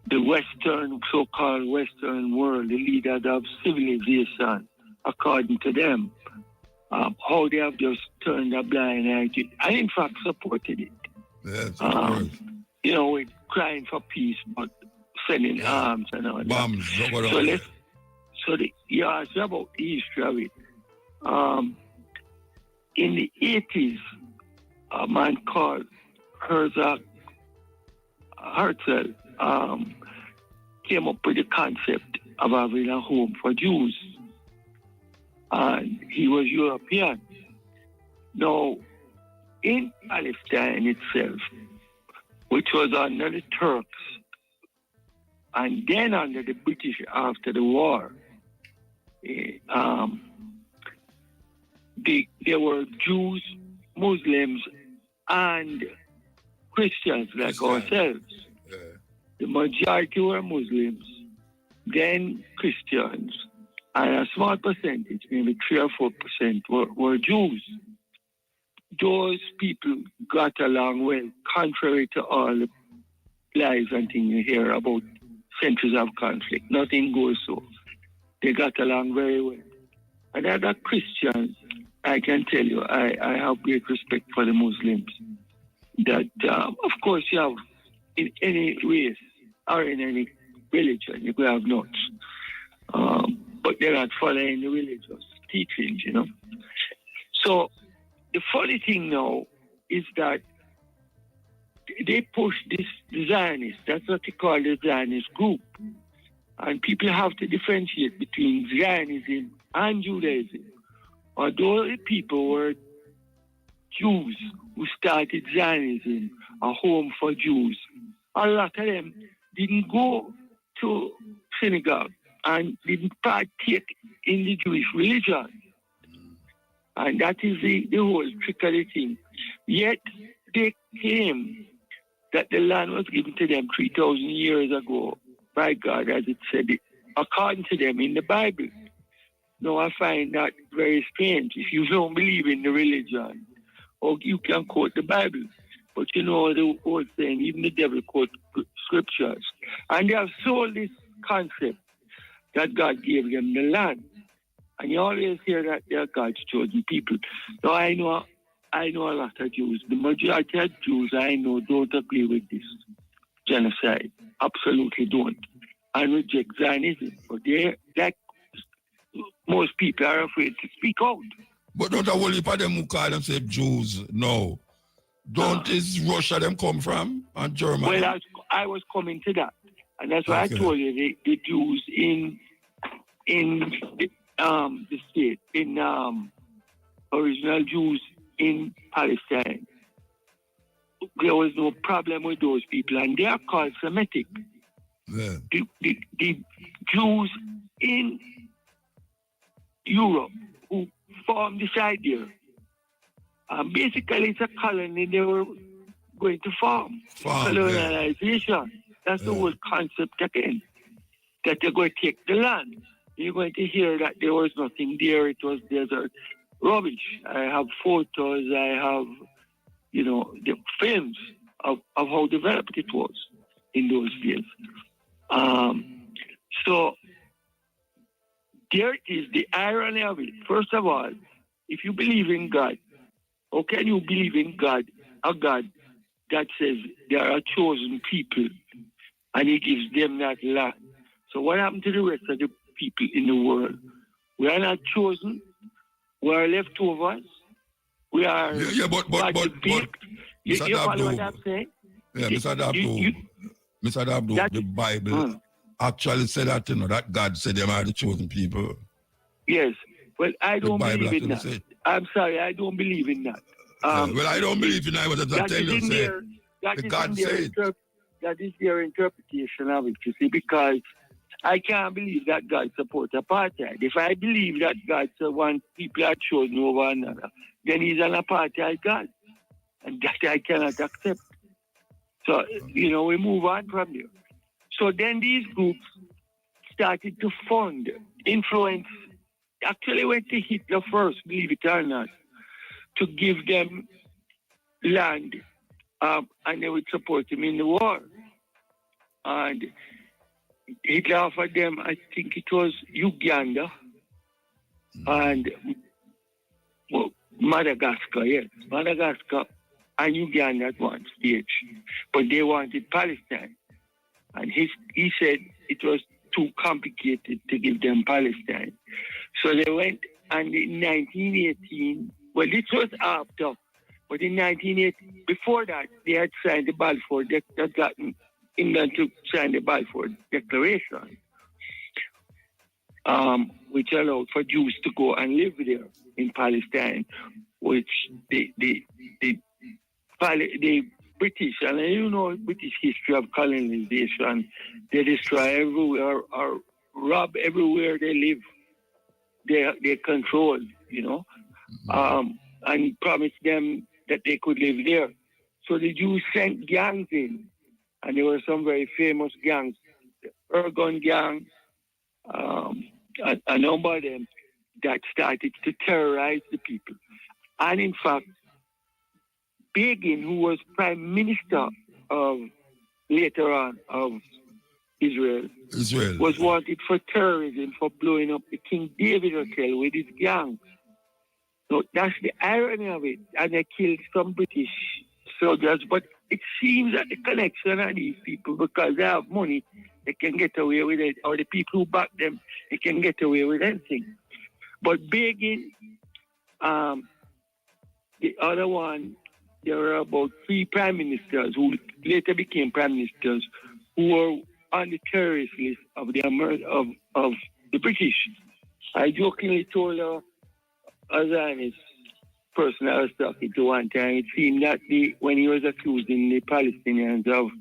the Western, so-called Western world, the leaders of civilization, according to them, how they have just turned a blind eye to it, and in fact supported it.
Yes, of course.
You know, with crying for peace, but sending arms and all
bombs,
that. You asked about the history of it. In the 80s, a man called Herzl came up with the concept of having a home for Jews. And he was European. Now, in Palestine itself, which was under the Turks, and then under the British after the war, there were Jews, Muslims, and Christians like ourselves.
Yeah.
The majority were Muslims, then Christians, and a small percentage, maybe 3 or 4%, were Jews. Those people got along well, contrary to all the lies and things you hear about centuries of conflict. Nothing goes so. They got along very well. And other Christians, I can tell you, I have great respect for the Muslims. That, of course, you have in any race or in any religion, you could have nuts. But they're not following the religious teachings, you know. So the funny thing now is that they push this Zionist, that's what they call the Zionist group. And people have to differentiate between Zionism and Judaism. Although the people were Jews who started Zionism, a home for Jews, a lot of them didn't go to synagogue and didn't partake in the Jewish religion. And that is the whole trick of the thing. Yet they claim that the land was given to them 3,000 years ago by God, as it said, according to them in the Bible. Now, I find that very strange. If you don't believe in the religion, or you can quote the Bible, but you know the old saying, even the devil quotes scriptures. And they have sold this concept that God gave them the land. And you always hear that they are God's chosen people. Now, I know a lot of Jews. The majority of Jews I know don't agree with this genocide. Absolutely don't. And reject Zionism. But they, like most people, are afraid to speak out.
But don't a whole heap of them who call themselves Jews no. Don't is Russia them come from and Germany?
Well, I was coming to that. And that's why I told you the Jews in in the state, in original Jews in Palestine. There was no problem with those people, and they are called Semitic.
Yeah.
The Jews in Europe who formed this idea, basically it's a colony they were going to form. Colonization. That's the whole concept again. That they're going to take the land. You're going to hear that there was nothing there, it was desert. Rubbish. I have photos, I have, the films of how developed it was in those days. So there is the irony of it. First of all, if you believe in God, how can you believe in God, a God that says there are chosen people and he gives them that land? So what happened to the rest of the people in the world? We are not chosen. We are leftovers. We are
but
you follow what I'm saying?
Yeah, Mr. Dabdo, the Bible actually said that, that God said them are the chosen people.
Yes. Well, I don't believe in that. I'm sorry, I don't believe in that.
Well, I don't believe in that, but I tell you, God said
that is their interpretation of it, you see, because I can't believe that God supports apartheid. If I believe that God wants people are chosen over another, then he's an apartheid God. And that I cannot accept. So, we move on from there. So then these groups started to fund, influence, actually went to Hitler first, believe it or not, to give them land, and they would support him in the war. And Hitler offered them, I think it was Uganda and Madagascar, yes. Madagascar and Uganda at one stage. But they wanted Palestine. And he said it was too complicated to give them Palestine. So they went, and in 1918, well, this was after, but in 1918, before that, they had signed the Balfour, they had gotten England to sign the Balfour Declaration, which allowed for Jews to go and live there in Palestine, which the British, and British history of colonization, they destroy everywhere or rob everywhere they live. They control, and promised them that they could live there. So the Jews sent gangs in, and there were some very famous gangs, the Ergon gang, a number of them that started to terrorize the people. And in fact, Begin, who was prime minister later on of Israel, was wanted for terrorism, for blowing up the King David Hotel with his gang. So that's the irony of it. And they killed some British soldiers. But it seems that the connection of these people, because they have money, they can get away with it. Or the people who back them, they can get away with anything. But Begin, the other one, there were about 3 prime ministers who later became prime ministers who were on the terrorist list of the British. I jokingly told a Zionist person I was talking to one time, it seemed that when he was accusing the Palestinians of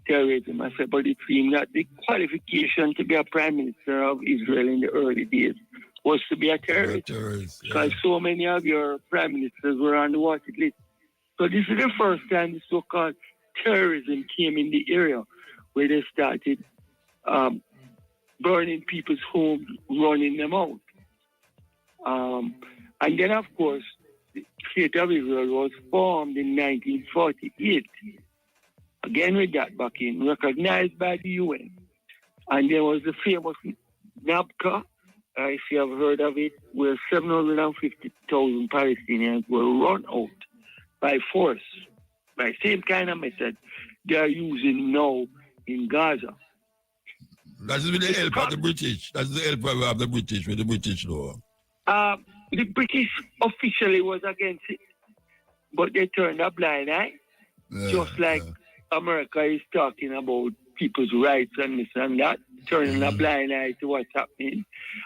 terrorism, I said, but it seemed that the qualification to be a prime minister of Israel in the early days was to be a terrorist. Because so many of your prime ministers were on the wanted list. So this is the first time the so-called terrorism came in the area where they started burning people's homes, running them out. And then, of course, the State of Israel was formed in 1948. Again with that backing, recognized by the UN. And there was the famous NABCA, if you have heard of it, where 750,000 Palestinians were run out by force, by same kind of method they are using now in Gaza.
That is with the help of the British. That's the help of the British, with the British law.
The British officially was against it, but they turned a blind eye. Just like America is talking about people's rights and this and that. turning a blind eye to what's happening.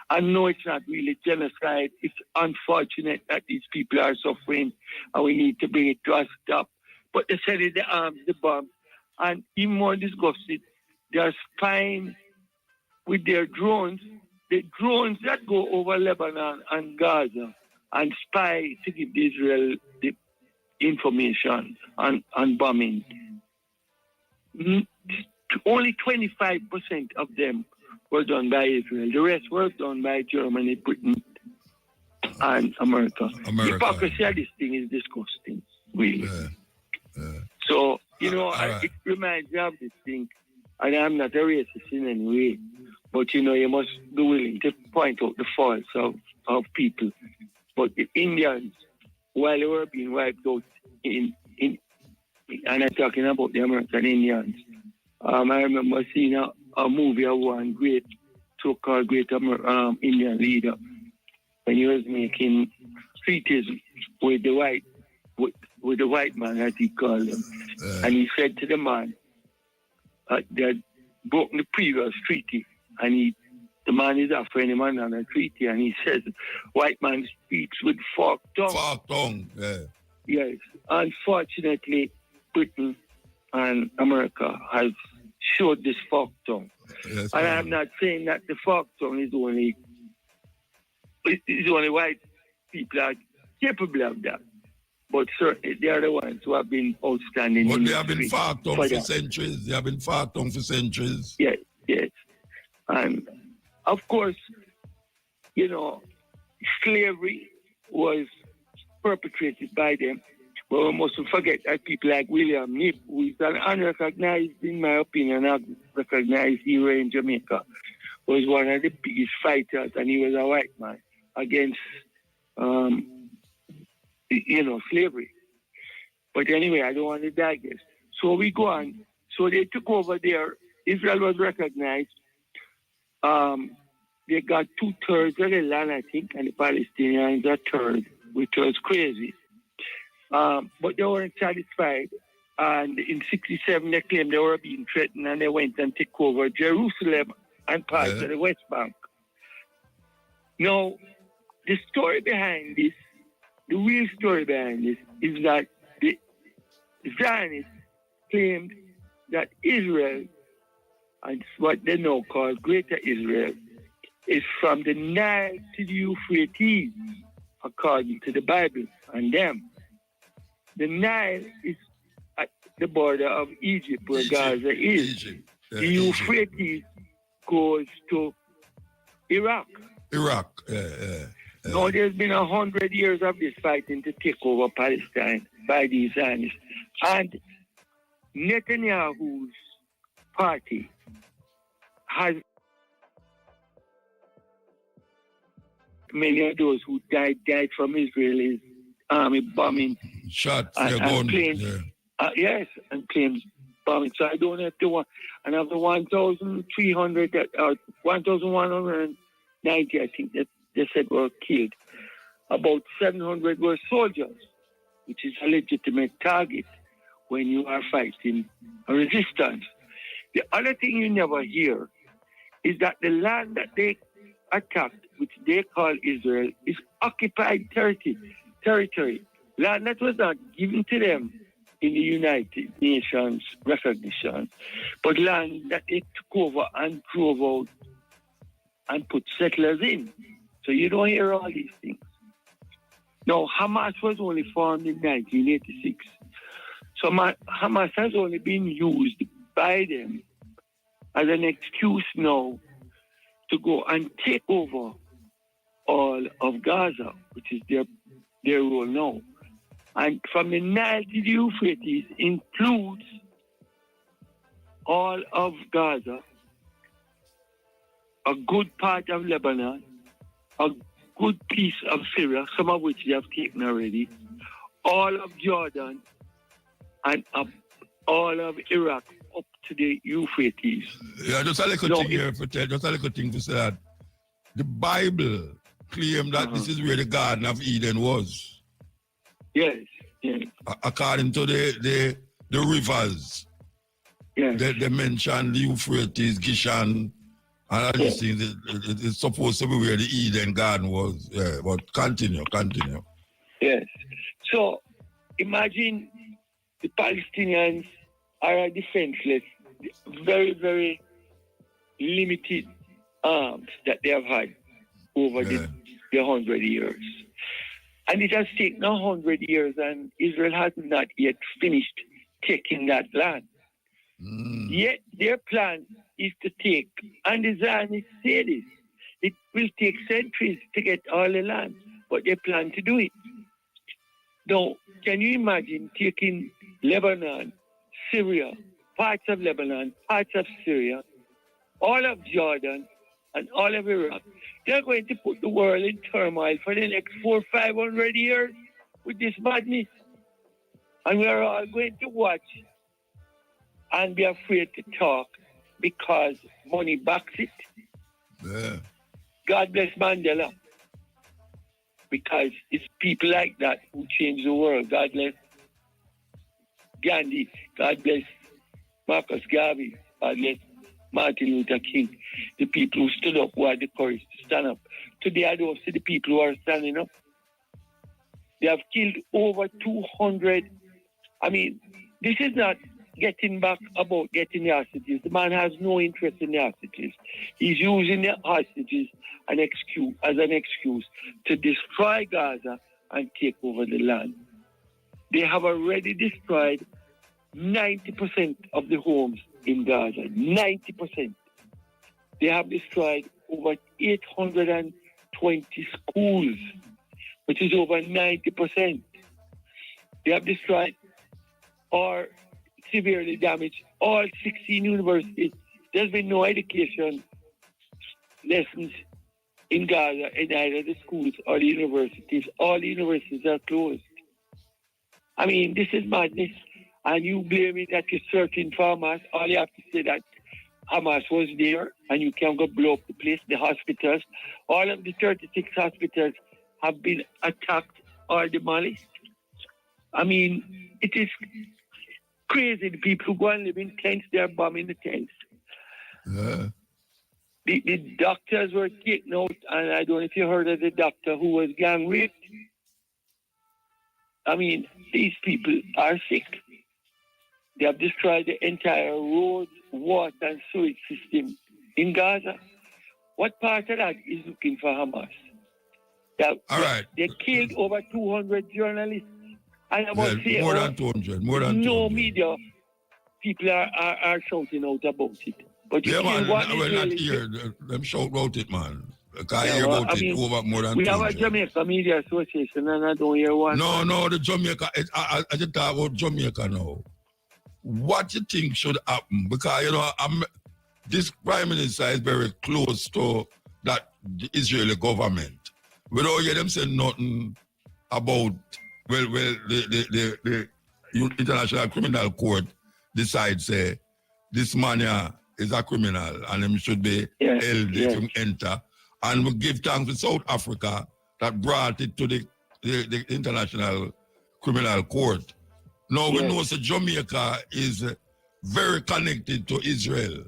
I know it's not really genocide. It's unfortunate that these people are suffering and we need to bring it to a stop. But they said it, the arms, the bombs. And even more disgusted, they are spying with their drones, the drones that go over Lebanon and Gaza and spy to give Israel the information on bombing. Only 25% of them were done by Israel. The rest were done by Germany, Britain, and America. The hypocrisy of this thing is disgusting, really. So, right. It reminds me of this thing, and I'm not a racist in any way, but, you must be willing to point out the faults of people. But the Indians, while they were being wiped out and I'm talking about the American Indians, I remember seeing a movie of one great, so-called great Indian leader when he was making treaties with the white man, as he called him. And he said to the man that broke the previous treaty, and the man is offering him another treaty, and he says, white man speaks with forked tongue.
Forked tongue, yeah.
Yes. Unfortunately, Britain and America has showed this forked tongue. Yes, and I'm not saying that the forked tongue is only white people are capable of that. But certainly they are the ones who have been outstanding.
But they have been forked tongue for centuries. They have been forked tongue for centuries.
Yes, yes. And of course, slavery was perpetrated by them. But we mustn't forget that people like William Nip, who is an unrecognized, in my opinion, unrecognized hero in Jamaica, was one of the biggest fighters, and he was a white man against, slavery. But anyway, I don't want to digress. So we go on. So they took over there. Israel was recognized. They got 2/3 of the land, I think, and the Palestinians a third, which was crazy. But they weren't satisfied. And in 1967, they claimed they were being threatened, and they went and took over Jerusalem and parts of the West Bank. Now, the story behind this, the real story behind this, is that the Zionists claimed that Israel, and what they now call Greater Israel, is from the Nile to the Euphrates, according to the Bible and them. The Nile is at the border of Egypt, where Gaza is. The Euphrates goes to Iraq. Now, there's been 100 years of this fighting to take over Palestine by these Zionists. And Netanyahu's party has many of those who died from Israeli army bombing.
Shots,
and planes. Yes, and planes bombing. So I don't have to want. And of the 1,300, 1,190, I think that they said were killed, about 700 were soldiers, which is a legitimate target when you are fighting a resistance. The other thing you never hear is that the land that they attacked, which they call Israel, is occupied territory. Land that was not given to them in the United Nations recognition, but land that they took over and drove out and put settlers in. So you don't hear all these things. Now, Hamas was only formed in 1986. So Hamas has only been used by them as an excuse now to go and take over all of Gaza, which is their role now. And from the Nile to the Euphrates includes all of Gaza, a good part of Lebanon, a good piece of Syria, some of which they have taken already, all of Jordan, and all of Iraq up to the Euphrates.
Yeah, just a little thing here for tell, just a little thing to say that the Bible claims that this is where the Garden of Eden was.
Yes.
According to the rivers.
Yes.
They mention the Euphrates, Gishon, And I just think it's supposed to be where the Eden Garden was. Yeah, but continue.
Yes. So imagine the Palestinians are defenseless, very, very limited arms that they have had over the 100 years. And it has taken 100 years, and Israel has not yet finished taking that land. Yet their plan is to take, and the Zionists say this, it will take centuries to get all the land, but they plan to do it. Now, can you imagine taking Lebanon, Syria, parts of Lebanon, parts of Syria, all of Jordan, and all of Iraq? They're going to put the world in turmoil for the next 400-500 years with this madness. And we're all going to watch and be afraid to talk because money backs it.
Yeah.
God bless Mandela. Because it's people like that who change the world. God bless Gandhi. God bless Marcus Garvey. God bless Martin Luther King. The people who stood up, who had the courage to stand up. Today I don't see the people who are standing up. They have killed over 200. I mean, this is not getting back about getting the hostages. The man has no interest in the hostages. He's using the hostages as an excuse to destroy Gaza and take over the land. They have already destroyed 90% of the homes in Gaza. 90%. They have destroyed over 820 schools, which is over 90%. They have destroyed or severely damaged all 16 universities. There's been no education lessons in Gaza in either the schools or the universities. All the universities are closed. I mean, this is madness. And you blame it that you're searching for Hamas. All you have to say that Hamas was there and you can go blow up the place, the hospitals. All of the 36 hospitals have been attacked or demolished. I mean, it is crazy. The people who go and live in tents, they're bombing the tents.
Yeah.
The doctors were taken out, and I don't know if you heard of the doctor who was gang raped. I mean, these people are sick. They have destroyed the entire roads, water, and sewage system in Gaza. What part of that is looking for Hamas?
All right.
They killed over 200 journalists. And I must say,
more than 200. More than 200.
No media people are shouting out about it. But you
man,
we're
not here. Them shout about it, man. I hear about it over more than 200.
We have a Jamaica Media Association, and I don't hear one.
No, the Jamaica. I just talk about Jamaica now. What do you think should happen? Because, this Prime Minister is very close to the Israeli government. We don't hear them say nothing about, the International Criminal Court decides, say, this man here is a criminal and him should be held if him enter. And we give thanks to South Africa that brought it to the International Criminal Court. Now we know that Jamaica is very connected to Israel.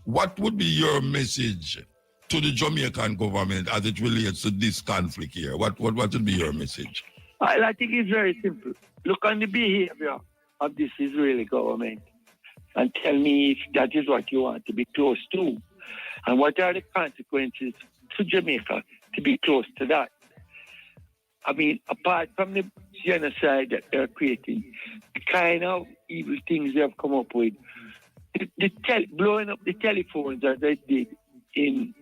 What would be your message to the Jamaican government as it relates to this conflict here? What would be your message?
I think it's very simple. Look on the behavior of this Israeli government and tell me if that is what you want to be close to. And what are the consequences to Jamaica to be close to that? I mean, apart from the genocide that they're creating, the kind of evil things they have come up with, blowing up the telephones as they did in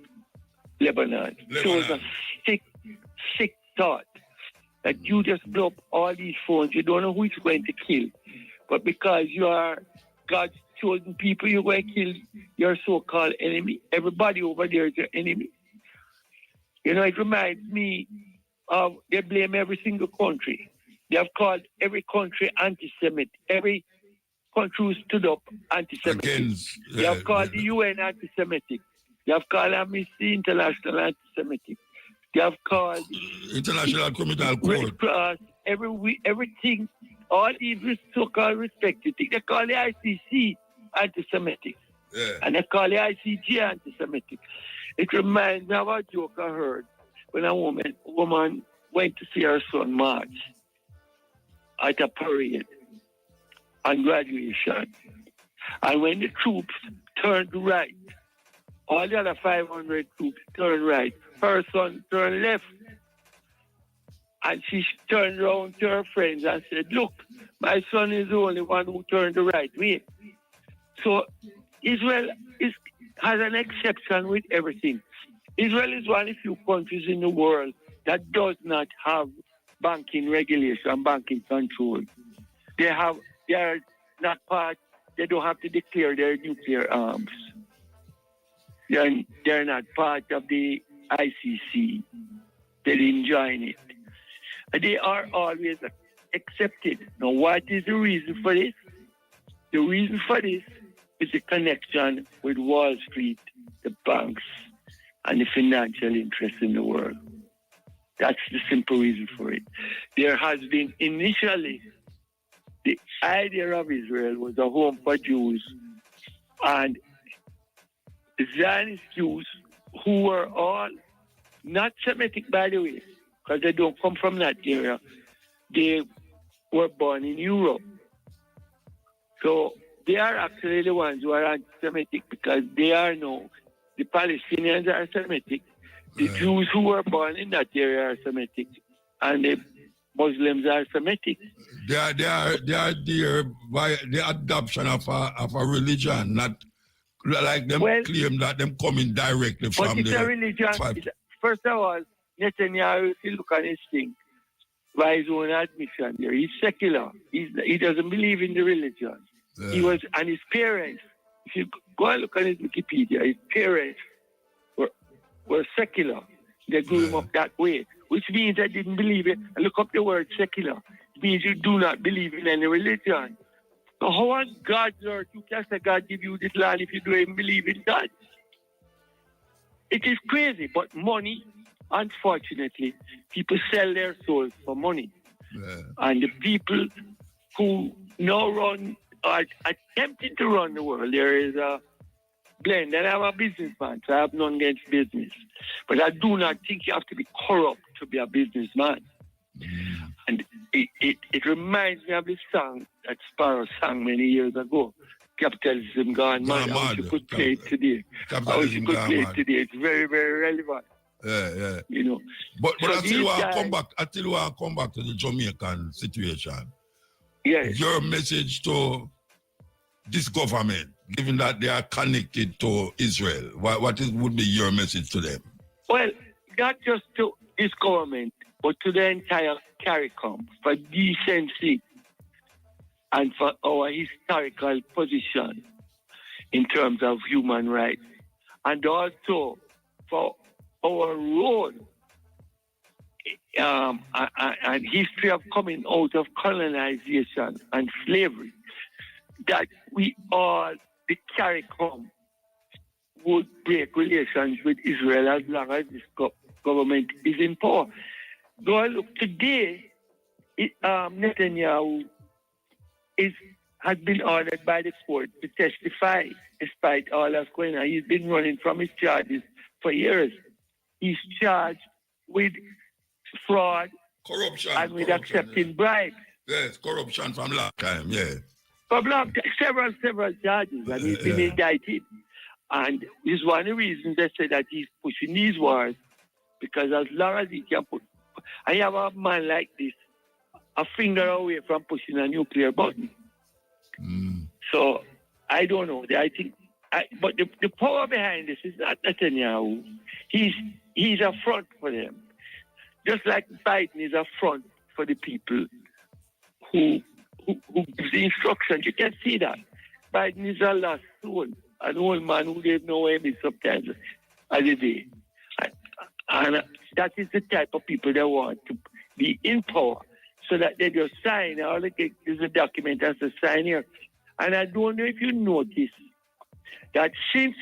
Lebanon. So it was a sick thought that you just blow up all these phones. You don't know who it's going to kill. But because you are God's chosen people, you're going to kill your so-called enemy. Everybody over there is your enemy. It reminds me of they blame every single country. They have called every country anti-Semitic. Every country who stood up anti-Semitic. They have called the UN anti-Semitic. They have called Amnesty International anti-Semitic. They have called
International Criminal Court.
Everything, all these so-called respected things. They call the ICC anti-Semitic.
Yeah.
And they call the ICT anti-Semitic. It reminds me of a joke I heard when a woman went to see her son march at a parade on graduation. And when the troops turned right, all the other 500 troops turned right. Her son turned left. And she turned around to her friends and said, look, my son is the only one who turned the right way. So Israel has an exception with everything. Israel is one of the few countries in the world that does not have banking regulation, banking control. They are not part, they don't have to declare their nuclear arms. They're not part of the ICC. They didn't join it. They are always accepted. Now, what is the reason for this? The reason for this is the connection with Wall Street, the banks, and the financial interests in the world. That's the simple reason for it. There has been initially the idea of Israel was a home for Jews, and Zionist Jews who were all not Semitic, by the way, because they don't come from that area. They were born in Europe. So they are actually the ones who are anti-Semitic because they are now, the Palestinians are Semitic, the Jews who were born in that area are Semitic, and the Muslims are Semitic.
They are there by the adoption of a religion, not like them claim that them coming directly from
but it's a religion. First of all, Netanyahu, if you look at his thing, by his own admission there, he's secular. He doesn't believe in the religion. He was, and his parents, if you go and look at his Wikipedia, his parents were secular. They grew him up that way, which means they didn't believe it. And look up the word secular. It means you do not believe in any religion. So how on God's earth you can say God give you this land if you don't even believe in God? It is crazy, but money, unfortunately, people sell their souls for money. Yeah. And the people who now are attempting to run the world, there is a blend. And I'm a businessman, so I have none against business. But I do not think you have to be corrupt to be a businessman. Mm. And it reminds me of this song that Sparrow sang many years ago. Capitalism gone mad. How you could play it today. How you could play it today. It's very, very relevant.
Yeah.
You know.
But so I still want to come back to the Jamaican situation.
Yes.
Your message to this government, given that they are connected to Israel, would be your message to them?
Well, not just to this government, but to the entire CARICOM for decency and for our historical position in terms of human rights. And also for our role and history of coming out of colonization and slavery, that we all, the CARICOM, would break relations with Israel as long as this government is in power. Though look, today, Netanyahu has been ordered by the court to testify despite all that's going on. He's been running from his charges for years. He's charged with fraud,
corruption,
and with accepting bribes.
Yes, corruption from last time, yeah.
From several charges, and he's been indicted. And this is one of the reasons they say that he's pushing these wars, because as long as he can put, I have a man like this, a finger away from pushing a nuclear button. Mm. So, I don't know. But the power behind this is not Netanyahu. He's a front for them. Just like Biden is a front for the people who gives the instructions. You can see that. Biden is a lost soul, an old man who gave no aim sometimes as a day. And that is the type of people they want to be in power, so that they just sign. All they get is a document as a sign here. And I don't know if you notice that since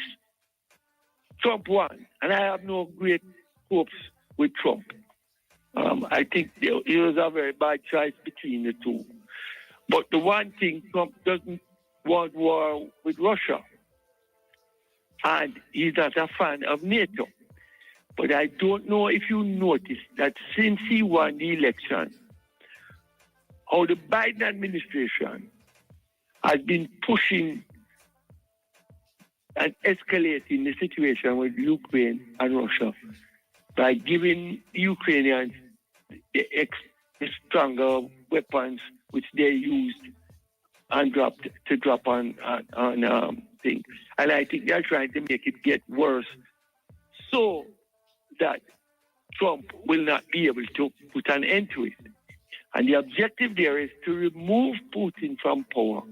Trump won, and I have no great hopes with Trump, I think it was a very bad choice between the two. But the one thing, Trump doesn't want war with Russia. and he's not a fan of NATO. But I don't know if you noticed that since he won the election, how the Biden administration has been pushing and escalating the situation with Ukraine and Russia by giving Ukrainians the stronger weapons which they used and drop on things. And I think they're trying to make it get worse so that Trump will not be able to put an end to it. And the objective there is to remove Putin from power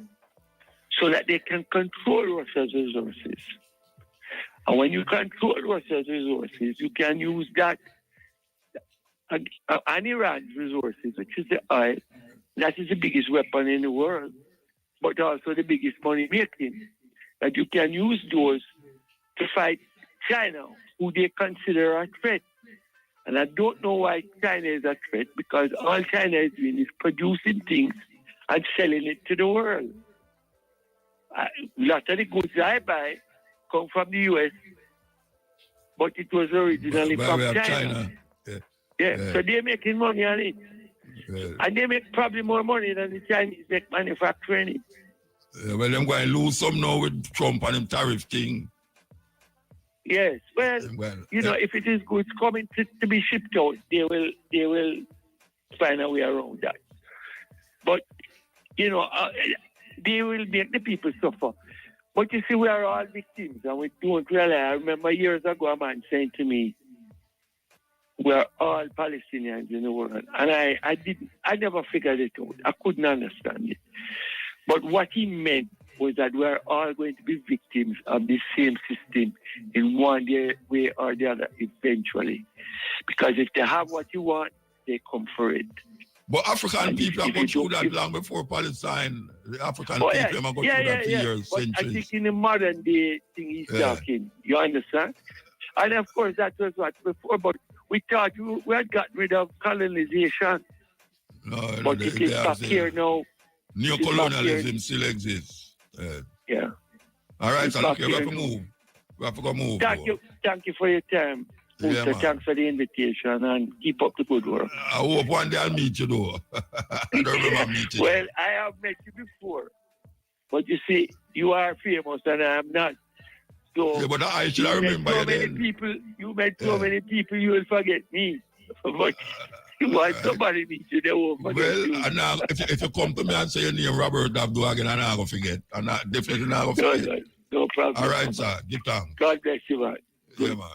so that they can control Russia's resources. And when you control Russia's resources, you can use that and Iran's resources, which is the oil. That is the biggest weapon in the world, but also the biggest money making. That you can use those to fight China, who they consider a threat. And I don't know why China is a threat, because all China is doing is producing things and selling it to the world. A lot of the goods I buy come from the U.S., but it was originally from China. Yeah, so they're making money on it. And they make probably more money than the Chinese make manufacturing it.
Well, they're going to lose some now with Trump and him tariff thing.
Yes, well, you know, if it is goods coming to be shipped out, they will find a way around that. But, you know, they will make the people suffer. But you see, we are all victims, and we don't realize. I remember years ago a man saying to me, we're all Palestinians in the world. And I never figured it out. I couldn't understand it. But what he meant was that we're all going to be victims of the same system in one way or the other eventually. Because if they have what you want, they come for it.
But African people have gone through that long before Palestine. The African people have gone through that for years,
but
centuries.
I think in the modern day thing he's talking, you understand? And of course that was what before, but we thought we had gotten rid of colonization.
No,
but it is back here now.
Neocolonialism still exists.
Yeah.
All right, so look, we have to move. We have to go move.
Thank you for your time.
Yeah,
thanks for the invitation and keep up the good work.
I hope one day I'll meet you though. I don't remember meeting.
Well, I have met you before. But you see, you are famous and I am not. So
yeah, but I should remember
you. You met so many people, you will forget me. But you want somebody to meet you, they won't forget you.
And now, if you come to me and say your name Robert Abdul again, I'm not going to forget. I'm definitely not going to forget.
No problem.
All right, sir. Give thanks.
God bless you, man.
Yeah, man.